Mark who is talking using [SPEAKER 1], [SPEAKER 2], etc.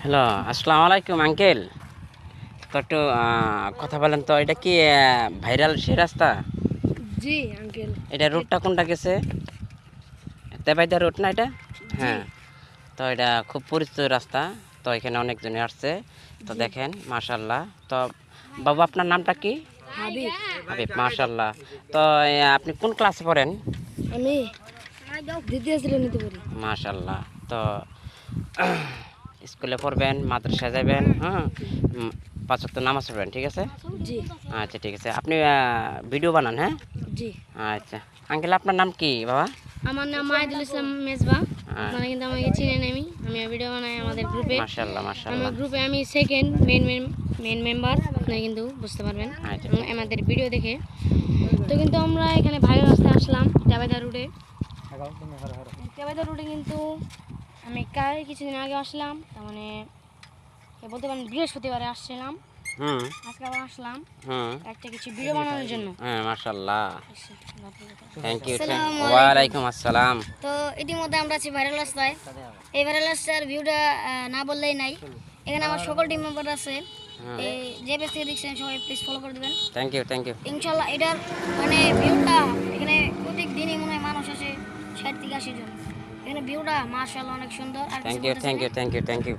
[SPEAKER 1] Hello, আসসালামু আলাইকুম uncle. তো একটু কথা বলেন তো, এটা কি ভাইরাল সেই রাস্তা?
[SPEAKER 2] জি আঙ্কেল।
[SPEAKER 1] এটা রুটটা কোনটা গেছে? তেবাইদা রুট না এটা?
[SPEAKER 2] জি
[SPEAKER 1] হ্যাঁ। তো এটা খুব পরিচিত রাস্তা। তো এখানে অনেকজনই আসছে। তো
[SPEAKER 2] জি
[SPEAKER 1] দেখেন মাশাল্লাহ। তো বাবু, আপনার নামটা কি?
[SPEAKER 2] হাবিব।
[SPEAKER 1] হাবিব, মাশাল্লাহ। তো আপনি কোন ক্লাসে পড়েন?
[SPEAKER 2] আমি দ্বিতীয় শ্রেণীতে পড়ি।
[SPEAKER 1] মাশাল্লাহ। তো স্কুলে পড়বেন, মাদ্রাসায় যাবেন, হ্যাঁ, পাঁচ ওয়াক্ত নামাজ পড়বেন, ঠিক আছে?
[SPEAKER 2] জি
[SPEAKER 1] আচ্ছা, ঠিক আছে। আপনি ভিডিও বানান, হ্যাঁ?
[SPEAKER 2] জি
[SPEAKER 1] আচ্ছা। আঙ্কেল, আপনার নাম কি বাবা?
[SPEAKER 2] আমার নাম মাহিদুল ইসলাম মেজবা। আপনারা কিন্তু আমাকে চিনেন। আমি ভিডিও বানাই আমাদের গ্রুপে।
[SPEAKER 1] মাশাল্লাহ,
[SPEAKER 2] আমার
[SPEAKER 1] মাশাল্লাহ।
[SPEAKER 2] গ্রুপে আমি সেকেন্ড মেন মেম্বার। আপনারা কিন্তু বুঝতে পারবেন
[SPEAKER 1] আচ্ছা,
[SPEAKER 2] এবং আমাদের ভিডিও দেখে। তো কিন্তু আমরা এখানে ভাইরাল রাস্তায় আসলাম তেবাইদা রোডে। তেবাইদা রোডে কিন্তু আমি কিছুদিন আগে আসলাম, তার মানে বলতে পারেন বৃহস্পতিবারে আসছিলাম।
[SPEAKER 1] হুম
[SPEAKER 2] আজকে আবার আসলাম
[SPEAKER 1] হুম
[SPEAKER 2] একটা কিছু ভিডিও বানানোর জন্য।
[SPEAKER 1] হ্যাঁ, মাশাল্লাহ। Thank you.
[SPEAKER 2] আসসালামু আলাইকুম।
[SPEAKER 1] ওয়ালাইকুম আসসালাম।
[SPEAKER 2] তো ইতিমধ্যে আমরা আছি ভাইরাল রাস্তায়। এই ভাইরাল রাস্তার ভিউটা না বললেই নাই। এখানে আমার সকল টিম মেম্বার আছে। এই যে পেজ থেকে দেখছেন সবাই প্লিজ ফলো করে দেবেন
[SPEAKER 1] থ্যাংক ইউ, থ্যাংক ইউ।
[SPEAKER 2] ইনশাল্লাহ। এটার মানে ভিউটা এখানে প্রত্যেক দিনই মনে হয় মানুষ আসে 60 থেকে 80 জন। এখানে ভিউটা মাশাআল্লাহ অনেক সুন্দর। আর
[SPEAKER 1] থ্যাংক
[SPEAKER 2] কিছু
[SPEAKER 1] ইউ,
[SPEAKER 2] বলতেছি
[SPEAKER 1] থ্যাংক
[SPEAKER 2] না।
[SPEAKER 1] You, thank you, thank you.